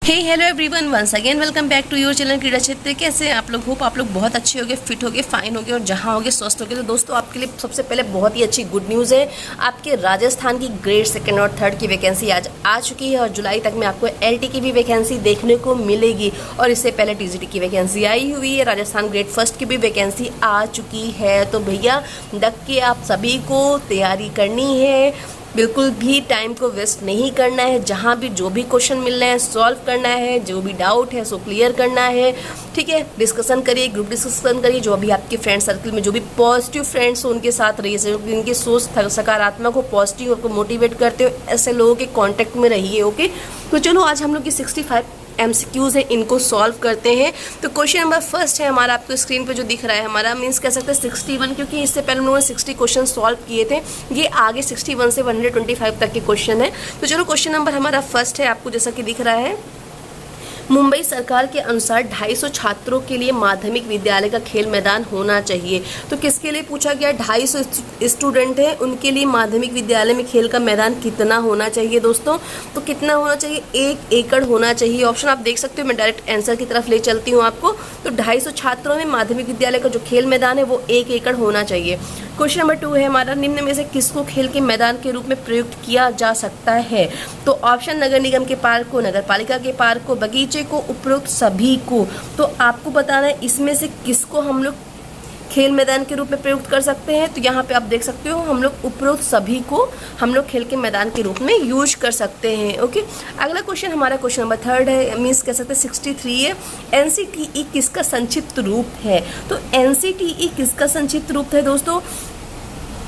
Hey hello everyone, once again welcome back to your channel Krida Kshetra. कैसे हैं आप लोग? होप आप लोग बहुत अच्छे होगे, फिट होगे, फाइन होगे और जहां होगे स्वस्थ होगे। तो दोस्तों आपके लिए सबसे पहले बहुत ही अच्छी गुड न्यूज़ है। आपके राजस्थान की ग्रेड सेकंड और थर्ड की वैकेंसी आज आ चुकी है और जुलाई तक में आपको एलटी की भी वैकेंसी देखने को मिलेगी। और इससे पहले टीजीटी की वैकेंसी आई हुई है, राजस्थान ग्रेड फर्स्ट की भी वैकेंसी आ चुकी है। तो भैया डक के आप सभी को तैयारी करनी है, बिल्कुल भी टाइम को वेस्ट नहीं करना है। जहाँ भी जो भी क्वेश्चन मिल रहे हैं सॉल्व करना है, जो भी डाउट है सो क्लियर करना है। ठीक है, डिस्कशन करिए, ग्रुप डिस्कशन करिए। जो भी आपके फ्रेंड सर्कल में जो भी पॉजिटिव फ्रेंड्स हो उनके साथ रहिए, जिनकी सोच सकारात्मक हो, पॉजिटिव आपको मोटिवेट करते हो, ऐसे लोगों के कॉन्टेक्ट में रहिए। ओके, तो चलो आज हम लोग की 65 MCQs है, इनको सॉल्व करते हैं। तो क्वेश्चन नंबर फर्स्ट है हमारा, आपको स्क्रीन पे जो दिख रहा है हमारा मीन्स कह सकते हैं 61, क्योंकि इससे पहले हम लोगों ने 60 क्वेश्चन सॉल्व किए थे। ये आगे 61 से 125 तक के क्वेश्चन है। तो चलो क्वेश्चन नंबर हमारा फर्स्ट है, आपको जैसा कि दिख रहा है, मुंबई सरकार के अनुसार 250 छात्रों के लिए माध्यमिक विद्यालय का खेल मैदान होना चाहिए। तो किसके लिए पूछा गया? 250 स्टूडेंट हैं, उनके लिए माध्यमिक विद्यालय में खेल का मैदान कितना होना चाहिए दोस्तों? तो कितना होना चाहिए? 1 एकड़ होना चाहिए। ऑप्शन आप देख सकते हो, मैं डायरेक्ट आंसर की तरफ ले चलती हूँ आपको। तो 250 छात्रों में माध्यमिक विद्यालय का जो खेल मैदान है वो 1 एकड़ होना चाहिए। क्वेश्चन नंबर 2 है हमारा, निम्न में से किसको खेल के मैदान के रूप में प्रयुक्त किया जा सकता है? तो ऑप्शन नगर निगम के पार्क को, नगर पालिका के पार्क को, बगीचे को, उपरोक्त सभी को। तो आपको बताना है इसमें से किसको हम लोग खेल मैदान के रूप में प्रयुक्त कर सकते हैं। तो यहाँ पे आप देख सकते हो हम लोग उपरोक्त सभी को हम लोग खेल के मैदान के रूप में यूज कर सकते हैं। ओके, अगला क्वेश्चन हमारा क्वेश्चन नंबर 3 है, मीन्स कह सकते हैं 63 है। NCTE किसका संक्षिप्त रूप है? तो NCTE किसका संक्षिप्त रूप है दोस्तों?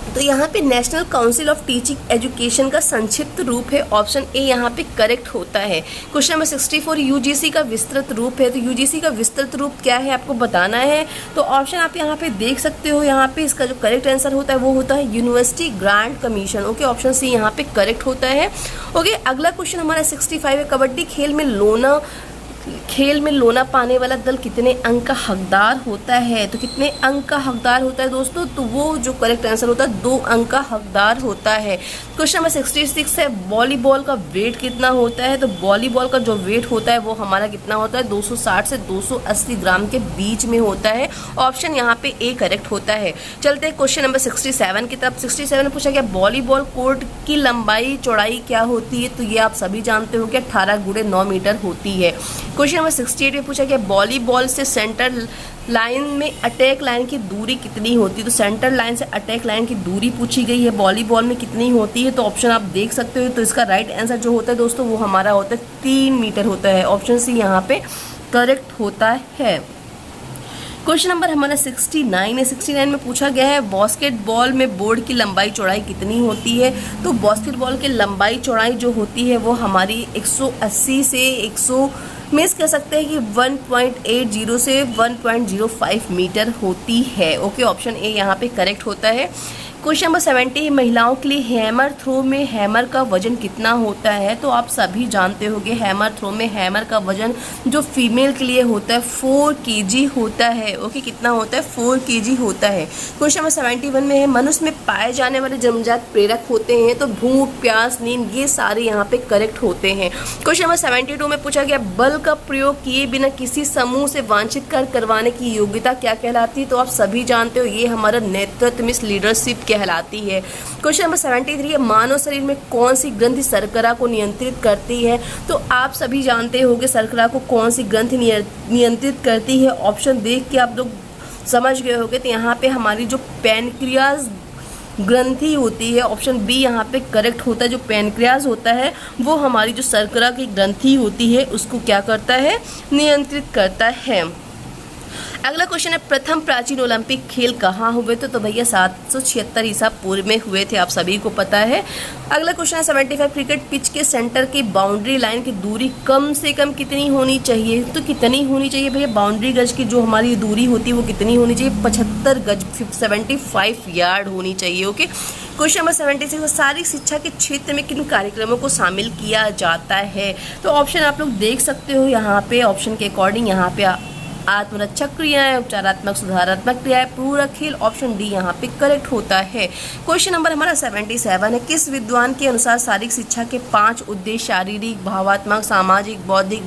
तो यहाँ पे national council of teaching education का संक्षिप्त रूप है। ऑप्शन ए यहाँ पे करेक्ट होता है। क्वेश्चन नंबर 64, यूजीसी का विस्तृत रूप है। तो यूजीसी का विस्तृत रूप क्या है आपको बताना है। तो ऑप्शन आप यहाँ पे देख सकते हो, यहाँ पे इसका जो करेक्ट आंसर होता है वो होता है university grant commission. Okay, option C यहाँ पे करेक्ट होता है। ओके, अगला क्वेश्चन हमारा 65 है, कबड्डी खेल में लोना पाने वाला दल कितने अंक का हकदार होता है? तो कितने अंक का हकदार होता है दोस्तों? तो वो जो करेक्ट आंसर होता है 2 अंक का हकदार होता है। क्वेश्चन नंबर 66 है, वॉलीबॉल का वेट कितना होता है? तो वॉलीबॉल का जो वेट होता है वो हमारा कितना होता है? 260 से 280 ग्राम के बीच में होता है। ऑप्शन यहाँ पे ए करेक्ट होता है। चलते हैं क्वेश्चन नंबर 67 की तरफ। 67 में पूछा गया वॉलीबॉल कोर्ट की लंबाई चौड़ाई क्या होती है? तो ये आप सभी जानते हो कि 18 × 9 मीटर होती है। क्वेश्चन नंबर 68 में पूछा गया वॉलीबॉल से सेंटर लाइन में अटैक लाइन की दूरी कितनी होती है? तो सेंटर लाइन से अटैक लाइन की दूरी पूछी गई है, वॉलीबॉल में कितनी होती है? तो ऑप्शन आप देख सकते हो। तो इसका राइट आंसर जो होता है दोस्तों वो हमारा होता है 3 मीटर होता है। ऑप्शन सी यहाँ पे करेक्ट होता है। क्वेश्चन नंबर हमारा 69 है। 69 में पूछा गया है बास्केटबॉल में बोर्ड की लंबाई चौड़ाई कितनी होती है? तो बास्केटबॉल की लंबाई चौड़ाई जो होती है वो हमारी 180 से 100 मीन्स कह सकते हैं कि 1.80 से 1.05 मीटर होती है। ओके, ऑप्शन ए यहाँ पे करेक्ट होता है। क्वेश्चन नंबर 70, महिलाओं के लिए हैमर थ्रो में हैमर का वजन कितना होता है? तो आप सभी जानते होंगे हैमर थ्रो में हैमर का वजन जो फीमेल के लिए होता है 4 kg होता है। ओके, कितना होता है? 4 kg होता है। क्वेश्चन नंबर 71 में है, मनुष्य में पाए जाने वाले जन्मजात प्रेरक होते हैं। तो भूख, प्यास, नींद, ये सारे यहाँ पे करेक्ट होते हैं। क्वेश्चन नंबर 72 में पूछा गया बल का प्रयोग किए बिना किसी समूह से वांछित कार्य करवाने की योग्यता क्या कहलाती है? तो आप सभी जानते हो ये हमारा नेतृत्व मीन्स लीडरशिप कहलाती है। क्वेश्चन नंबर 73 है, मानव शरीर में कौन सी ग्रंथि शर्करा को नियंत्रित करती है? तो आप सभी जानते होंगे शर्करा को कौन सी ग्रंथि नियंत्रित करती है। ऑप्शन देख के आप लोग समझ गए होंगे। तो यहाँ पे हमारी जो पैनक्रियाज ग्रंथि होती है, ऑप्शन बी यहाँ पे करेक्ट होता है। जो पैनक्रियाज होता है वो हमारी जो शर्करा की ग्रंथि होती है उसको क्या करता है? नियंत्रित करता है। अगला क्वेश्चन है, प्रथम प्राचीन ओलंपिक खेल कहाँ हुए थे? तो भैया 776 ईसा पूर्व में हुए थे, आप सभी को पता है। अगला क्वेश्चन है 75, क्रिकेट पिच के सेंटर की बाउंड्री लाइन की दूरी कम से कम कितनी होनी चाहिए? तो कितनी होनी चाहिए भैया? बाउंड्री गज की जो हमारी दूरी होती है वो कितनी होनी चाहिए? 75 गज, 75 यार्ड होनी चाहिए। ओके, क्वेश्चन नंबर 76, सारी शिक्षा के क्षेत्र में किन कार्यक्रमों को शामिल किया जाता है? तो ऑप्शन आप लोग देख सकते हो यहाँ पे। ऑप्शन के अकॉर्डिंग यहाँ पे आत्मरक्षक क्रियाएं, उपचारात्मक सुधारात्मक क्रियाएं, पूरक खेल, ऑप्शन डी यहाँ पे करेक्ट होता है। क्वेश्चन नंबर हमारा 77 है, किस विद्वान के अनुसार शारीरिक शिक्षा के 5 उद्देश्य शारीरिक, भावात्मक, सामाजिक, बौद्धिक,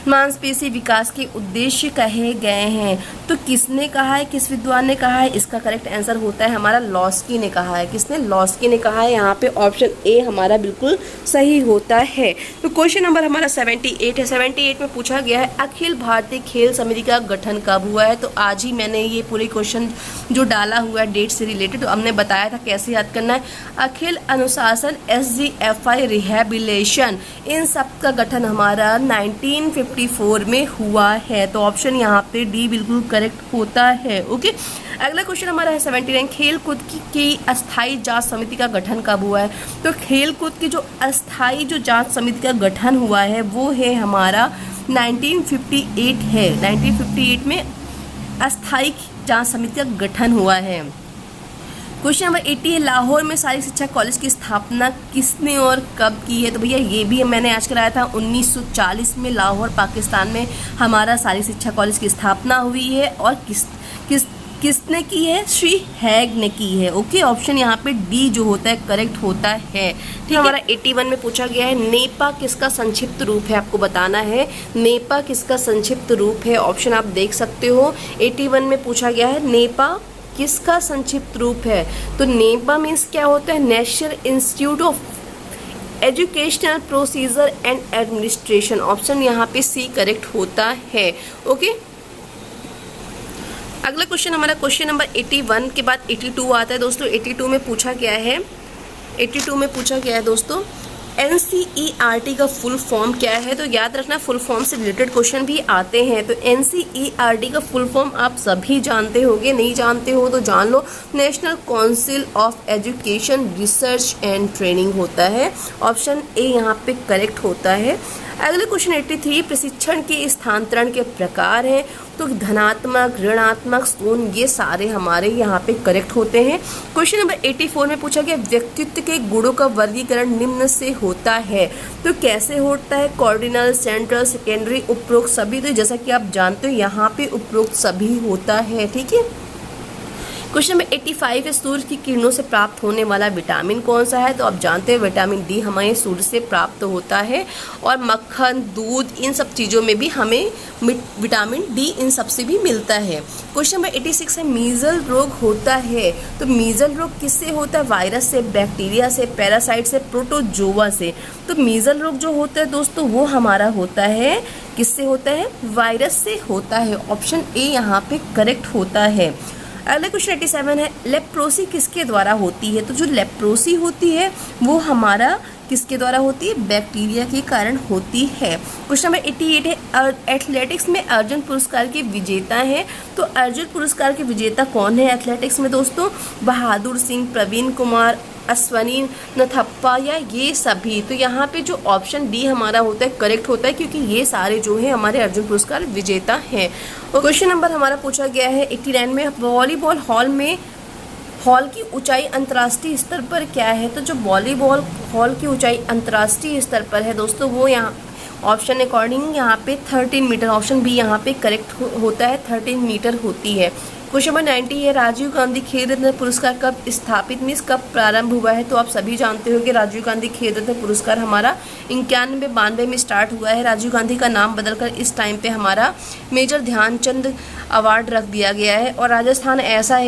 मांसपेशी विकास के उद्देश्य कहे गए हैं? तो किसने कहा है, किस विद्वान ने कहा है? इसका करेक्ट आंसर होता है हमारा लॉस्की ने कहा है। किसने? लॉस्की ने कहा है। यहाँ पे ऑप्शन ए हमारा बिल्कुल सही होता है। तो क्वेश्चन नंबर हमारा 78 है। 78 में पूछा गया है अखिल भारतीय खेल समिति का गठन कब हुआ है? तो आज ही मैंने ये पूरे क्वेश्चन जो डाला हुआ है डेट से रिलेटेड, तो हमने बताया था कैसे याद करना है। अखिल अनुशासन, SGFI, रिहैबिलिटेशन, इन सब का गठन हमारा 1954 में हुआ है। तो ऑप्शन यहाँ पे डी बिल्कुल करेक्ट होता है। ओके, अगला क्वेश्चन हमारा है 79, खेल कूद की अस्थायी जांच समिति का गठन कब हुआ है? तो खेल कूद की जो अस्थायी जो जांच समिति का गठन हुआ है वो है हमारा 1958 है। 1958 में अस्थायी जांच समिति का गठन हुआ है। क्वेश्चन नंबर 80 है, लाहौर में शारीरिक शिक्षा कॉलेज की स्थापना किसने और कब की है? तो भैया ये भी मैंने आज कराया था, 1940 में लाहौर पाकिस्तान में हमारा शारीरिक शिक्षा कॉलेज की स्थापना हुई है। और किसने की है? श्री हैग ने की है। ओके, ऑप्शन यहाँ पे डी जो होता है करेक्ट होता है। ठीक है, हमारा 81 में पूछा गया है नेपा किसका संक्षिप्त रूप है? आपको बताना है नेपा किसका संक्षिप्त रूप है। ऑप्शन आप देख सकते हो। 81 में पूछा गया है नेपा किसका संक्षिप्त रूप है? तो नेपा मीन्स क्या होता है? National institute of educational procedure and administration. Option यहाँ पे सी करेक्ट होता है। ओके, अगला क्वेश्चन हमारा क्वेश्चन नंबर 81 के बाद 82 आता है दोस्तों। 82 में पूछा गया है, 82 में पूछा गया है दोस्तों NCERT का फुल फॉर्म क्या है? तो याद रखना फुल फॉर्म से रिलेटेड क्वेश्चन भी आते हैं। तो NCERT का फुल फॉर्म आप सभी जानते होंगे, नहीं जानते हो तो जान लो। National council of education research and training होता है। ऑप्शन ए यहाँ पे करेक्ट होता है। अगले क्वेश्चन 83, प्रशिक्षण के स्थानांतरण के प्रकार हैं। तो धनात्मक, ऋणात्मक, शून्य, ये सारे हमारे यहाँ पे करेक्ट होते हैं। क्वेश्चन नंबर 84 में पूछा गया व्यक्तित्व के गुणों का वर्गीकरण निम्न से होता है। तो कैसे होता है? कॉर्डिनल, सेंट्रल, सेकेंडरी, उपरोक्त सभी। तो जैसा कि आप जानते हो यहाँ पे उपरोक्त सभी होता है। ठीक है, क्वेश्चन नंबर 85 है, सूर्य की किरणों से प्राप्त होने वाला विटामिन कौन सा है? तो आप जानते हैं विटामिन डी हमें सूर्य से प्राप्त होता है। और मक्खन, दूध, इन सब चीज़ों में भी हमें विटामिन डी इन सब से भी मिलता है। क्वेश्चन नंबर 86 है, मीजल रोग होता है। तो मीजल रोग किससे होता है? वायरस से, बैक्टीरिया से, पैरासाइट से, प्रोटोजोआ से। तो मीजल रोग जो होता है दोस्तों वो हमारा होता है, किससे होता है? वायरस से होता है। ऑप्शन ए यहाँ पे करेक्ट होता है। अगला क्वेश्चन 87 है, लेप्रोसी किसके द्वारा होती है? तो जो लेप्रोसी होती है वो हमारा किसके द्वारा होती है? बैक्टीरिया के कारण होती है। क्वेश्चन नंबर 88 है, एथलेटिक्स में अर्जुन पुरस्कार के विजेता हैं। तो अर्जुन पुरस्कार के विजेता कौन है एथलेटिक्स में दोस्तों? बहादुर सिंह, प्रवीण कुमार, अश्वनी नथप्पा या ये सभी। तो यहाँ पे जो ऑप्शन डी हमारा होता है करेक्ट होता है, क्योंकि ये सारे जो है हमारे अर्जुन पुरस्कार विजेता हैं। और क्वेश्चन नंबर हमारा पूछा गया है 89 में, वॉलीबॉल हॉल की ऊंचाई अंतर्राष्ट्रीय स्तर पर क्या है? तो जो वॉलीबॉल हॉल की ऊंचाई अंतर्राष्ट्रीय स्तर पर है दोस्तों वो यहाँ ऑप्शन अकॉर्डिंग यहाँ पे 13 मीटर। ऑप्शन बी यहाँ पे करेक्ट होता है, 13 मीटर होती है। क्वेश्चन नंबर 90 है, राजीव गांधी खेल रत्न पुरस्कार कब स्थापित मीन्स कब प्रारंभ हुआ है? तो आप सभी जानते हो कि राजीव गांधी खेल रत्न पुरस्कार हमारा 91-92 में स्टार्ट हुआ है। राजीव गांधी का नाम बदलकर इस टाइम पे हमारा मेजर ध्यानचंद अवार्ड रख दिया गया है। और राजस्थान ऐसा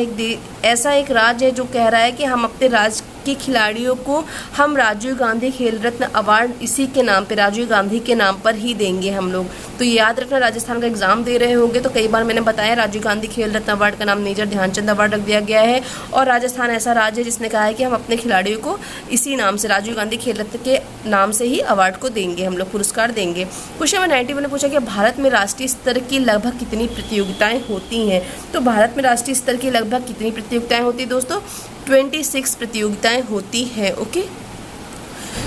एक राज्य है जो कह रहा है कि हम अपने राज्य के खिलाड़ियों को हम राजीव गांधी खेल रत्न अवार्ड इसी के नाम पे, राजीव गांधी के नाम पर ही देंगे हम लोग। तो याद रखना, राजस्थान का एग्जाम दे रहे होंगे तो कई बार मैंने बताया राजीव गांधी खेल रत्न अवार्ड का नाम मेजर ध्यानचंद अवार्ड रख दिया गया है। और राजस्थान ऐसा राज्य है जिसने कहा है कि हम अपने खिलाड़ियों को इसी नाम से, राजीव गांधी खेल रत्न के नाम से ही अवार्ड को देंगे, हम लोग पुरस्कार देंगे। क्वेश्चन नंबर 91 ने पूछा कि भारत में राष्ट्रीय स्तर की लगभग कितनी प्रतियोगिताएं होती हैं? तो भारत में राष्ट्रीय स्तर की लगभग कितनी प्रतियोगिताएं होती है दोस्तों? 26 प्रतियोगिताएं होती है। ओके,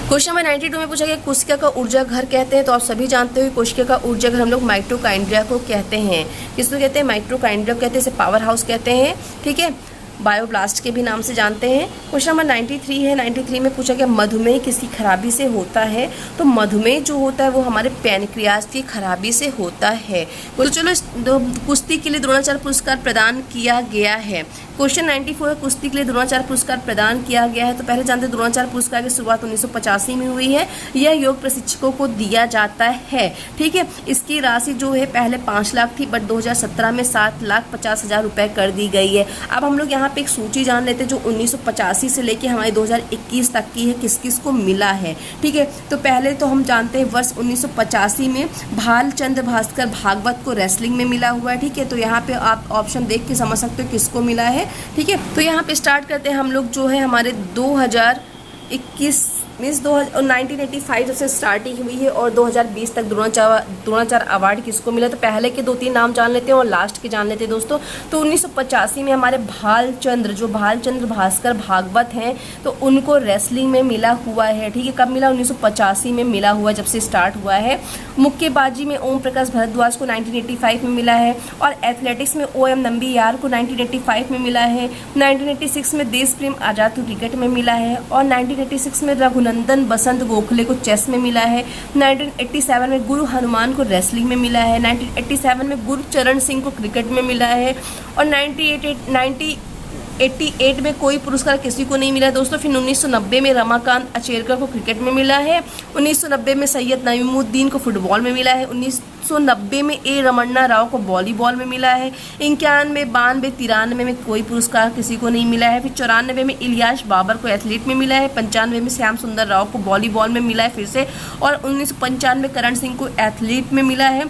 क्वेश्चन नंबर 92 में पूछा गया कोशिका का ऊर्जा घर कहते हैं। तो आप सभी जानते हो कोशिका का ऊर्जा घर हम लोग माइटोकाइंड्रिया को कहते हैं। किसको कहते हैं? माइटोकाइंड्रिया कहते हैं, इसे पावर हाउस कहते हैं। ठीक है, बायोब्लास्ट के भी नाम से जानते हैं। क्वेश्चन नंबर 93 है। 93 में पूछा गया मधुमेह किसी खराबी से होता है? तो मधुमेह जो होता है वो हमारे पैनक्रियाज की खराबी से होता है। तो चलो कुश्ती के लिए द्रोणाचार्य पुरस्कार प्रदान किया गया है। क्वेश्चन 94 कुश्ती के लिए द्रोणाचार्य पुरस्कार प्रदान किया गया है। तो पहले जानते हैं द्रोणाचार्य पुरस्कार की शुरुआत 1985 में हुई है। यह योग प्रशिक्षकों को दिया जाता है, ठीक है। इसकी राशि जो है पहले 5 लाख थी, बट 2017 में 7,50,000 रुपए कर दी गई है। अब हम लोग यहाँ पे एक सूची जान लेते हैं जो 1985 से लेके हमारे 2021 तक की है, किस किस को मिला है, ठीक है। तो पहले तो हम जानते हैं वर्ष 1985 में भालचंद्र भास्कर भागवत को रेसलिंग में मिला हुआ है, ठीक है। तो यहाँ पे आप ऑप्शन देख के समझ सकते हो किसको मिला है, ठीक है। तो यहाँ पे स्टार्ट करते हैं हम लोग जो है हमारे 2021 मीन्स 1985 से स्टार्टिंग हुई है और 2020 तक द्रोणाचार्य अवार्ड किसको मिला। तो पहले के 2-3 नाम जान लेते हैं और लास्ट के जान लेते हैं दोस्तों। तो 1985 में हमारे भालचंद्र भास्कर भागवत हैं, तो उनको रेसलिंग में मिला हुआ है, ठीक है। कब मिला? 1985 में मिला हुआ, जब से स्टार्ट हुआ है। मुक्केबाजी में ओम प्रकाश भारद्वाज को 1985 में मिला है और एथलेटिक्स में OM नंबियार को 1985 में मिला है। 1986 में देश प्रेम आजाद को क्रिकेट में मिला है और 1986 में रघुनंदन बसंत गोखले को चेस में मिला है। 1987 में गुरु हनुमान को रेसलिंग में मिला है। 1987 में गुरचरण सिंह को क्रिकेट में मिला है और 1988 में कोई पुरस्कार किसी को नहीं मिला दोस्तों। फिर 1990 में रमाकांत अचेरकर को क्रिकेट में मिला है। 1990 में सैयद नईमुद्दीन को फुटबॉल में मिला है। 1990 में A रमन्ना राव को वॉलीबॉल में मिला है। 91, 92, 93 में कोई पुरस्कार किसी को नहीं मिला है। फिर 94 में इलियास बाबर को एथलीट में मिला है। 95 में श्याम सुंदर राव को वॉलीबॉल में मिला है फिर से, और 1995 में करण सिंह को एथलीट में मिला है।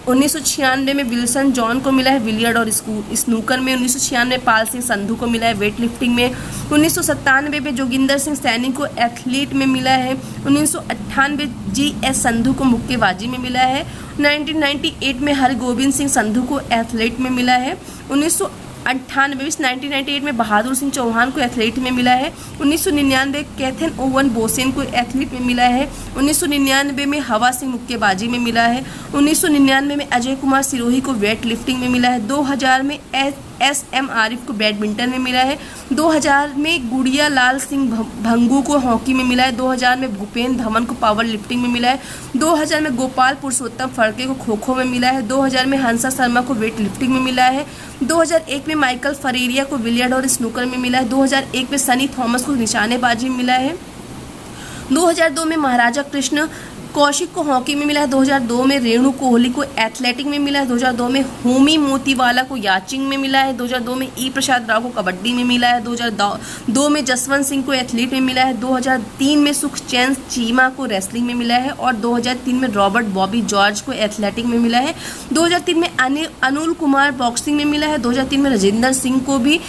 1996 में विल्सन जॉन को मिला है बिलियर्ड और स्नूकर में। 1996 में पाल सिंह संधू को मिला है वेट लिफ्टिंग में। 1997 में जोगिंदर सिंह सैनी को एथलीट में मिला है। 1998 GS संधू को मुक्केबाजी में मिला है। 1998 में हरगोविंद सिंह संधू को एथलीट में मिला है। 1998 में बहादुर सिंह चौहान को एथलीट में मिला है। 1999 कैथन ओवन बोसेन को एथलीट में मिला है। 1999 में हवा सिंह मुक्केबाजी में मिला है। 1999 में अजय कुमार सिरोही को वेट लिफ्टिंग में मिला है। 2000 में SM आरिफ को बैडमिंटन में मिला है। 2000 में गुड़िया लाल सिंह भंगू को हॉकी में मिला है। 2000 में भूपेंद्र धवन को पावर लिफ्टिंग में मिला है। 2000 में गोपाल पुरुषोत्तम फड़के को खो खो में मिला है। 2000 में हंसा शर्मा को वेट लिफ्टिंग में मिला है। 2001 में माइकल फरेरिया को बिलियर्ड और स्नूकर में मिला है। 2001 में सनी थॉमस को निशानेबाजी में मिला है। 2002 में महाराजा कृष्ण कौशिक को हॉकी में मिला है। 2002 में रेणु कोहली को एथलेटिक में मिला है। 2002 में होमी मोतीवाला को याचिंग में मिला है। 2002 में E प्रसाद राव को कबड्डी में मिला है। 2002 में जसवंत सिंह को एथलीट में मिला है। 2003 में सुखचैन चीमा को रेसलिंग में मिला है और 2003 में रॉबर्ट बॉबी जॉर्ज को एथलेटिक में मिला है। 2003 में अनुल कुमार बॉक्सिंग में मिला है। 2003 में राजेंद्र सिंह को भी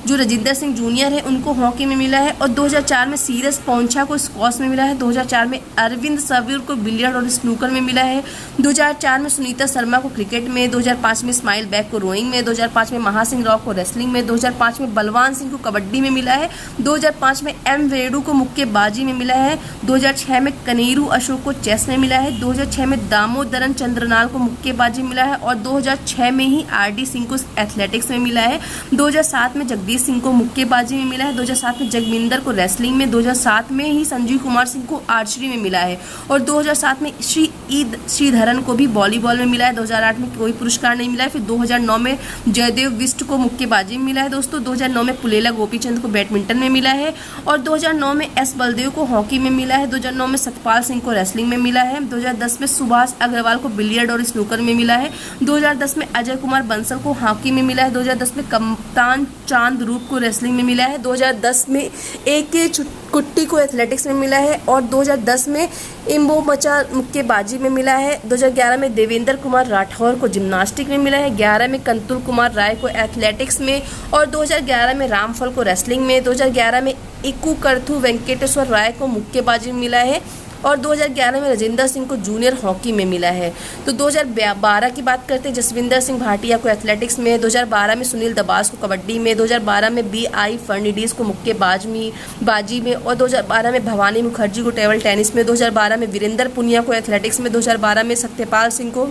राजेंद्र सिंह जूनियर है उनको हॉकी में मिला है और 2004 में सीरस पौंछा को स्क्वॉश में मिला है। 2004 में अरविंद सवीर को बिलियर्ड और स्नूकर में मिला है। 2004 में सुनीता शर्मा को क्रिकेट में। 2005 में स्माइल बैग को रोइंग में। 2005 में महासिंह राव को रेसलिंग में। 2005 में बलवान सिंह को कबड्डी में मिला है। 2005 में M वेडू को मुक्केबाजी में मिला है। 2006 में कनेरू अशोक को चेस में मिला है। 2006 में दामोदरन चंद्रनाल को मुक्केबाजी मिला है और 2006 में ही RD सिंह को एथलेटिक्स में मिला है। 2007 में जगदीश सिंह को मुक्केबाजी में मिला है। 2007 में जगमिंदर को रेसलिंग में। 2007 में ही संजीव कुमार सिंह को आर्चरी में मिला है और 2007 में श्रीधरन को भी वॉलीबॉल में मिला है। 2008 में कोई पुरस्कार नहीं मिला है। फिर 2009 में जयदेव बिष्ट को मुक्केबाजी में मिला है दोस्तों। 2009 में पुलेला गोपीचंद को बैडमिंटन में मिला है और 2009 में S बलदेव को हॉकी में मिला है। 2009 में सतपाल सिंह को रेसलिंग में मिला है। 2010 में सुभाष अग्रवाल को बिलियर्ड और स्नूकर में मिला है। 2010 में अजय कुमार बंसल को हॉकी में मिला है। 2010 में कप्तान चांद रूप को रेसलिंग में मिला है। 2010 में AK कुट्टी को एथलेटिक्स में मिला है और 2010 में इम्बो मचा मुक्केबाजी में मिला है। 2011 में देवेंद्र कुमार राठौर को जिम्नास्टिक में मिला है। 11 में कंतुल कुमार राय को एथलेटिक्स में और 2011 में रामफल को रेसलिंग में। 2011 में इक्कू करथू वेंकटेश्वर राय को मुक्केबाजी में मिला है और 2011 में राजेंद्र सिंह को जूनियर हॉकी में मिला है। तो 2012 की बात करते हैं, जसविंदर सिंह भाटिया को एथलेटिक्स में। 2012 में सुनील दबास को कबड्डी में। 2012 में BI फर्नीडीज को मुक्केबाजी में और 2012 में भवानी मुखर्जी को टेबल टेनिस में। 2012 में वीरेंद्र पुनिया को एथलेटिक्स में। 2012 में सत्यपाल सिंह को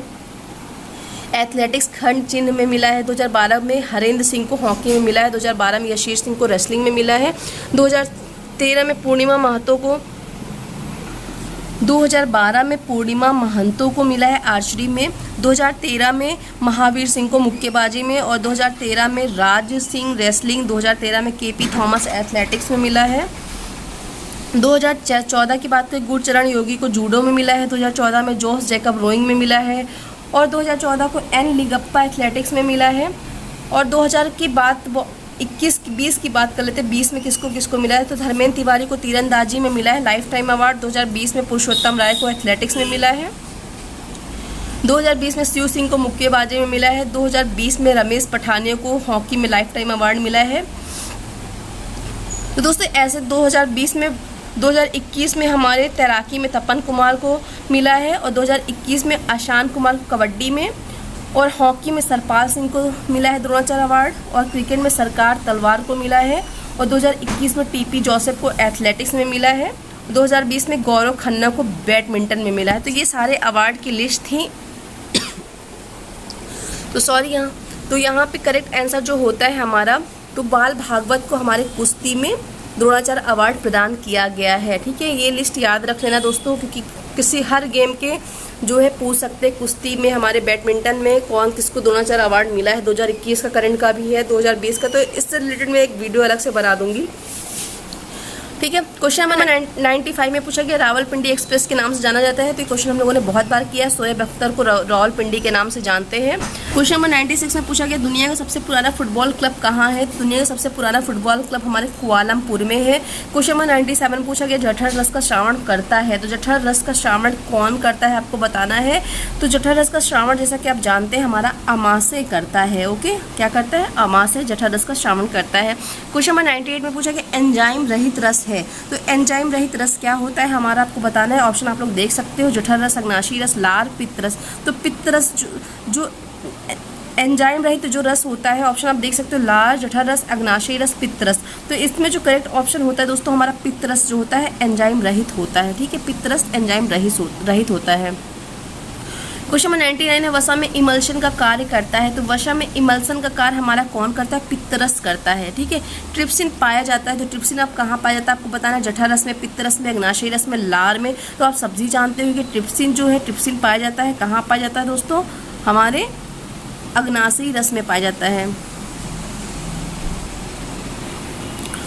एथलेटिक्स खंड चिन्ह में मिला है। 2012 में हरेंद्र सिंह को हॉकी में मिला है। 2012 में यशीर सिंह को रेसलिंग में मिला है। 2013 में पूर्णिमा महतो को 2012 में पूर्णिमा महंतो को मिला है आर्चरी में। 2013 में महावीर सिंह को मुक्केबाजी में, और 2013 में राज सिंह रेसलिंग, 2013 में केपी थॉमस एथलेटिक्स में मिला है। 2014 की बात करें, गुरचरण योगी को जूडो में मिला है। 2014 में जोस जैकब रोइंग में मिला है, और 2014 को एन लिगप्पा एथलेटिक्स में मिला है। और 2000 की बात 21-20 की बात कर लेते हैं, 20 में किसको किसको मिला है, तो धर्मेंद्र तिवारी को तीरंदाजी में मिला है लाइफ टाइम अवार्ड। 2020 में पुरुषोत्तम राय को एथलेटिक्स में मिला है। 2020 में शिव सिंह को मुक्केबाजी में मिला है। 2020 में रमेश पठानिया को हॉकी में लाइफ टाइम अवार्ड मिला है। तो दोस्तों ऐसे 2021 में हमारे तैराकी में तपन कुमार को मिला है, और 2021 में आशान कुमार को कबड्डी में, और हॉकी में सरपाल सिंह को मिला है द्रोणाचार्य अवार्ड, और क्रिकेट में सरकार तलवार को मिला है, और 2021 में टीपी जोसेफ को एथलेटिक्स में मिला है। 2020 में गौरव खन्ना को बैडमिंटन में मिला है। तो ये सारे अवार्ड की लिस्ट थी। तो सॉरी तो यहाँ पे करेक्ट आंसर जो होता है हमारा, तो बाल भागवत को हमारे कुश्ती में द्रोणाचार्य अवार्ड प्रदान किया गया है। ठीक है, ये लिस्ट याद रख लेना दोस्तों, क्योंकि किसी हर गेम के जो है पूछ सकते हैं। कुश्ती में, हमारे बैडमिंटन में कौन किसको द्रोणाचार्य अवार्ड मिला है। 2021 का करंट का भी है, 2020 का, तो इससे रिलेटेड मैं एक वीडियो अलग से बना दूंगी। ठीक है, क्वेश्चन नंबर 95 में पूछा गया रावलपिंडी एक्सप्रेस के नाम से जाना जाता है। तो ये क्वेश्चन हम लोगों ने बहुत बार किया है। शोएब अख्तर को रावलपिंडी के नाम से जानते हैं। क्वेश्चन नंबर 96 में पूछा गया दुनिया का सबसे पुराना फुटबॉल क्लब कहाँ है। दुनिया का सबसे पुराना फुटबॉल क्लब हमारे कुआलालंपुर में है। क्वेश्चन नंबर 97 में पूछा गया जठर रस का श्रावण करता है। तो जठर रस का श्रावण कौन करता है आपको बताना है। तो जठर रस का श्रावण जैसा कि आप जानते हैं हमारा अमासे करता है। ओके, क्या करता है, अमासे जठर रस का श्रावण करता है। क्वेश्चन नंबर 98 में पूछा गया एंजाइम रहित रस है। तो एंजाइम रहित रस क्या होता है हमारा आपको बताना है। ऑप्शन आप लोग देख सकते हो, जठर रस, अग्नाशी रस, लार, पित्त रस। तो पित्त रस जो एंजाइम रहित जो रस होता है, ऑप्शन आप देख सकते हो, लार, जठर रस, अग्नाशयी रस, पित्त रस। तो इसमें जो करेक्ट ऑप्शन होता है दोस्तों हमारा पित्त रस जो होता है एंजाइम रहित होता है। ठीक है, पित्त रस एंजाइम रहित होता है। क्वेश्चन नंबर 99 है वसा में इमल्शन का कार्य करता है। तो वसा में इमल्शन का कार्य हमारा कौन करता है, पित्त रस करता है। ठीक है, ट्रिप्सिन पाया जाता है। तो ट्रिप्सिन आप कहाँ पाया जाता है आपको बताना है, जठर रस में, पित्त रस में, अग्नाशयी रस में, लार में। तो आप सब्जी जानते हो कि ट्रिप्सिन जो है ट्रिप्सिन पाया जाता है कहाँ पाया जाता है दोस्तों, हमारे अग्नाशयी रस में पाया जाता है।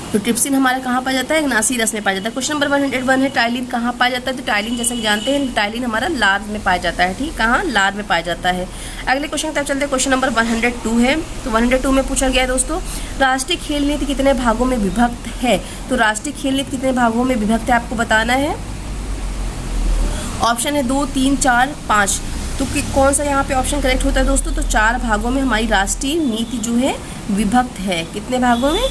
तो ट्रिप्सिन हमारे कहाँ पाया जाता है, अग्नाशयी रस में पाया जाता है। क्वेश्चन नंबर 101 है टाइलिन कहाँ पाया जाता है। तो टाइलिन जैसे कि जानते हैं टाइलिन हमारा लार में पाया जाता है। ठीक, कहाँ, लार में पाया जाता है। अगले क्वेश्चन की तरफ चलते हैं। क्वेश्चन नंबर 102 है। तो 102 में पूछा गया है दोस्तों राष्ट्रीय खेल नीति कितने भागों में विभक्त है। तो राष्ट्रीय खेल नीति कितने भागों में विभक्त है आपको बताना है। ऑप्शन है 2, 3, 4, 5। तो कौन सा यहाँ पे ऑप्शन करेक्ट होता है दोस्तों, तो 4 भागों में हमारी राष्ट्रीय नीति जो है विभक्त है। कितने भागों में,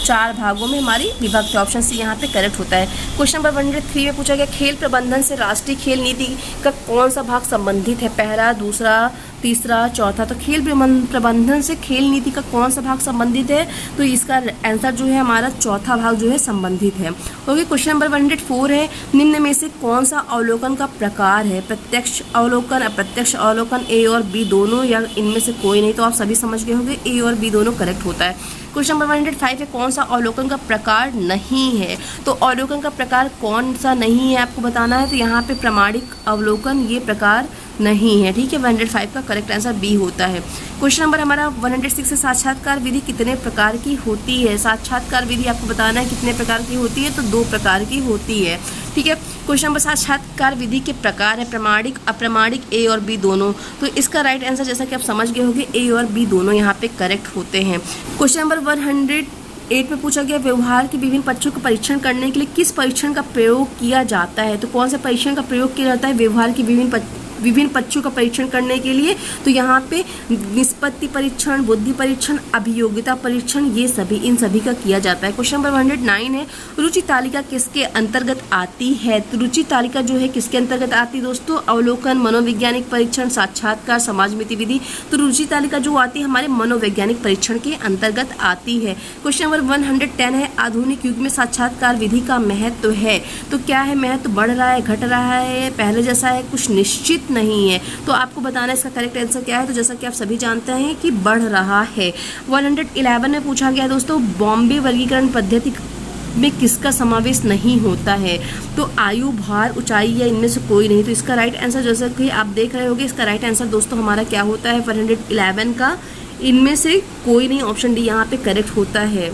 4 भागों में हमारी विभक्त है। ऑप्शन सी यहाँ पे करेक्ट होता है। क्वेश्चन नंबर 103 में पूछा गया खेल प्रबंधन से राष्ट्रीय खेल नीति का कौन सा भाग संबंधित है, पहला, दूसरा, तीसरा, चौथा। तो खेल प्रबंधन से खेल नीति का कौन सा भाग संबंधित है, तो इसका आंसर जो है हमारा चौथा भाग जो है संबंधित है। ओके, क्वेश्चन नंबर 104 है निम्न में से कौन सा अवलोकन का प्रकार है, प्रत्यक्ष अवलोकन, अप्रत्यक्ष अवलोकन, ए और बी दोनों, या इनमें से कोई नहीं। तो आप सभी समझ गए होंगे ए और बी दोनों करेक्ट होता है। क्वेश्चन नंबर 105 है कौन सा अवलोकन का प्रकार नहीं है। तो अवलोकन का प्रकार कौन सा नहीं है आपको बताना है। तो यहाँ पे प्रामाणिक अवलोकन ये प्रकार नहीं है। ठीक है, 105 का करेक्ट आंसर बी होता है। क्वेश्चन नंबर हमारा 106 है साक्षात्कार विधि कितने प्रकार की होती है। साक्षात्कार विधि आपको बताना है कितने प्रकार की होती है, तो 2 प्रकार की होती है। ठीक है, क्वेश्चन नंबर साक्षात्कार विधि के प्रकार है प्रामाणिक, अप्रामाणिक, ए और बी दोनों। तो इसका राइट आंसर जैसा कि आप समझ गए होंगे ए और बी दोनों यहाँ पे करेक्ट होते हैं। क्वेश्चन नंबर 108 में पूछा गया व्यवहार के विभिन्न पक्षों का परीक्षण करने के लिए किस परीक्षण का प्रयोग किया जाता है। तो कौन सा परीक्षण का प्रयोग किया जाता है व्यवहार के विभिन्न पक्षों का परीक्षण करने के लिए। तो यहाँ पे निष्पत्ति परीक्षण, बुद्धि परीक्षण, अभियोगिता परीक्षण, ये सभी इन सभी का किया जाता है। क्वेश्चन नंबर 109 है रुचि तालिका किसके अंतर्गत आती है। तो रुचि तालिका जो है किसके अंतर्गत आती है दोस्तों, अवलोकन, मनोवैज्ञानिक परीक्षण, साक्षात्कार, समाज मिति विधि। तो रुचि तालिका जो आती है हमारे मनोवैज्ञानिक परीक्षण के अंतर्गत आती है। क्वेश्चन नंबर 110 है आधुनिक युग में साक्षात्कार विधि का महत्व है। तो क्या है महत्व, बढ़ रहा है, घट रहा है, पहले जैसा है, कुछ निश्चित समाविष्ट नहीं है। तो आपको बताना है इसका करेक्ट आंसर क्या है। तो जैसा कि आप सभी जानते हैं कि बढ़ रहा है। 111 में पूछा गया दोस्तों, बॉम्बे वर्गीकरण पद्धति में किसका समावेश नहीं होता है। तो आयु, भार, ऊंचाई या इनमें से कोई नहीं। तो इसका राइट आंसर जैसा कि आप देख रहे होंगे, इसका राइट आंसर दोस्तों हमारा क्या होता है 111 का, इनमें से कोई नहीं। ऑप्शन डी यहाँ पे करेक्ट होता है।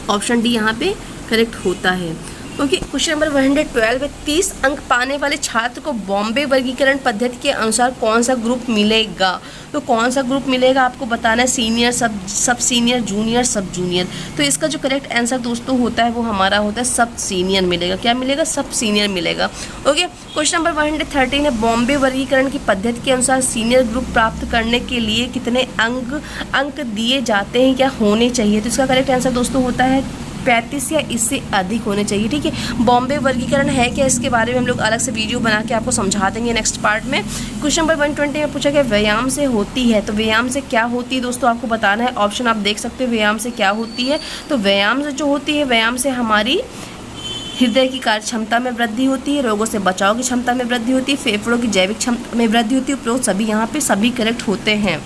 ऑप्शन डी यहाँ पे करेक्ट होता है। ओके, क्वेश्चन नंबर 112 में 30 अंक पाने वाले छात्र को बॉम्बे वर्गीकरण पद्धति के अनुसार कौन सा ग्रुप मिलेगा। तो कौन सा ग्रुप मिलेगा आपको बताना है, सीनियर, सब सीनियर, जूनियर, सब जूनियर। तो इसका जो करेक्ट आंसर दोस्तों होता है वो हमारा होता है सब सीनियर मिलेगा। क्या मिलेगा? सब सीनियर मिलेगा। ओके, क्वेश्चन नंबर 113 है, बॉम्बे वर्गीकरण की पद्धति के अनुसार सीनियर ग्रुप प्राप्त करने के लिए कितने अंक दिए जाते हैं, क्या होने चाहिए। तो इसका करेक्ट आंसर दोस्तों होता है 35 या इससे अधिक होने चाहिए। ठीक है, बॉम्बे वर्गीकरण है क्या, इसके बारे में हम लोग अलग से वीडियो बना के आपको समझा देंगे नेक्स्ट पार्ट में। क्वेश्चन नंबर 120 में पूछा गया व्यायाम से होती है। तो व्यायाम से क्या होती है दोस्तों आपको बताना है। ऑप्शन आप देख सकते हो, व्यायाम से क्या होती है। तो व्यायाम से जो होती है, व्यायाम से हमारी हृदय की कार्य क्षमता में वृद्धि होती है, रोगों से बचाव की क्षमता में वृद्धि होती है, फेफड़ों की जैविक क्षमता में वृद्धि होती है। उपरोक्त सभी यहाँ पे सभी करेक्ट होते हैं।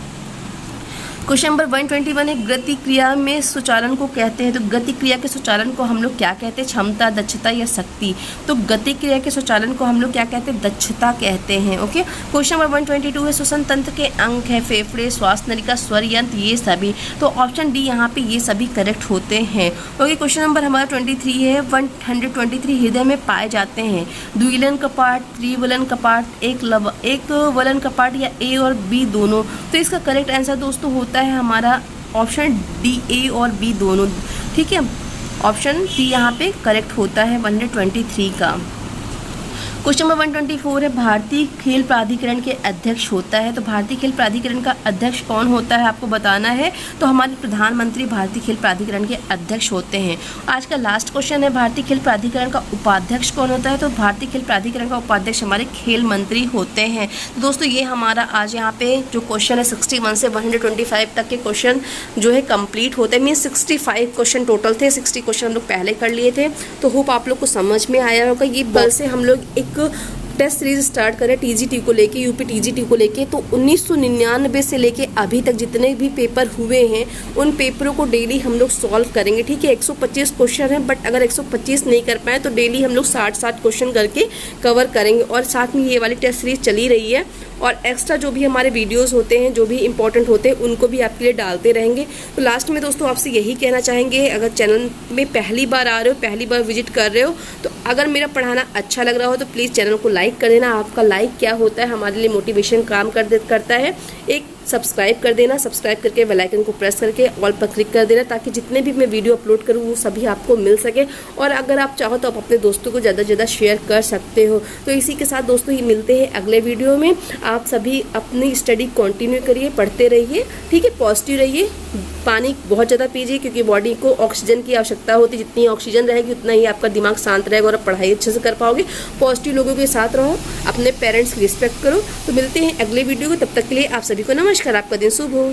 क्वेश्चन नंबर 121 है, गति क्रिया में सुचालन को कहते हैं। तो गति क्रिया के सुचालन को हम लोग क्या कहते हैं, क्षमता, दक्षता या शक्ति। तो गति क्रिया के सुचालन को हम लोग क्या कहते हैं, दक्षता कहते हैं। ओके, क्वेश्चन नंबर 122 है, श्वसन तंत्र के अंग है फेफड़े, श्वास नलिका, स्वर यंत्र, ये सभी। तो ऑप्शन डी यहाँ पे ये सभी करेक्ट होते हैं। ओके, क्वेश्चन नंबर हमारा 23 है, 123 हृदय में पाए जाते हैं। द्विलन कपाट, त्रिवलन कपाट, एक वलन कपाट या ए और बी दोनों। तो इसका करेक्ट आंसर दोस्तों होता है हमारा ऑप्शन डी, ए और बी दोनों। ठीक है, ऑप्शन डी यहाँ पे करेक्ट होता है 123 का। क्वेश्चन नंबर 124 है, भारतीय खेल प्राधिकरण के अध्यक्ष होता है। तो भारतीय खेल प्राधिकरण का अध्यक्ष कौन होता है आपको बताना है। तो हमारे प्रधानमंत्री भारतीय खेल प्राधिकरण के अध्यक्ष होते हैं। आज का लास्ट क्वेश्चन है, भारतीय खेल प्राधिकरण का उपाध्यक्ष कौन होता है। तो भारतीय खेल प्राधिकरण का उपाध्यक्ष हमारे खेल मंत्री होते हैं। तो दोस्तों ये हमारा आज यहाँ पे जो क्वेश्चन है 61 से 125 तक के क्वेश्चन जो है कंप्लीट होते हैं। मीन 65 क्वेश्चन टोटल थे, 60 क्वेश्चन हम लोग पहले कर लिए थे। तो होप आप लोग को समझ में आया होगा। ये बल से हम लोग एक टेस्ट सीरीज स्टार्ट करें टीजीटी को लेके, यूपी टीजीटी को लेके। तो 1999 से लेके अभी तक जितने भी पेपर हुए हैं उन पेपरों को डेली हम लोग सॉल्व करेंगे। ठीक है, 125 क्वेश्चन हैं, बट अगर 125 नहीं कर पाए तो डेली हम लोग 60 क्वेश्चन करके कवर करेंगे। और साथ में ये वाली टेस्ट सीरीज चली रही है और एक्स्ट्रा जो भी हमारे वीडियोस होते हैं, जो भी इंपॉर्टेंट होते हैं, उनको भी आपके लिए डालते रहेंगे। तो लास्ट में दोस्तों आपसे यही कहना चाहेंगे, अगर चैनल में पहली बार आ रहे हो, पहली बार विजिट कर रहे हो, तो अगर मेरा पढ़ाना अच्छा लग रहा हो तो प्लीज़ चैनल को लाइक कर देना। आपका लाइक क्या होता है, हमारे लिए मोटिवेशन काम करता है। एक सब्सक्राइब कर देना, सब्सक्राइब करके बेल आइकन को प्रेस करके ऑल पर क्लिक कर देना, ताकि जितने भी मैं वीडियो अपलोड करूँ वो सभी आपको मिल सके। और अगर आप चाहो तो आप अपने दोस्तों को ज़्यादा से ज़्यादा शेयर कर सकते हो। तो इसी के साथ दोस्तों ही मिलते हैं अगले वीडियो में। आप सभी अपनी स्टडी कंटिन्यू करिए, पढ़ते रहिए। ठीक है, पॉजिटिव रहिए, पानी बहुत ज़्यादा पीजिए, क्योंकि बॉडी को ऑक्सीजन की आवश्यकता होती है। जितनी ऑक्सीजन रहेगी उतना ही आपका दिमाग शांत रहेगा और आप पढ़ाई अच्छे से कर पाओगे। पॉजिटिव लोगों के साथ रहो, अपने पेरेंट्स की रिस्पेक्ट करो। तो मिलते हैं अगले वीडियो को, तब तक के लिए आप सभी को नमस्कार। आपका दिन शुभ हो।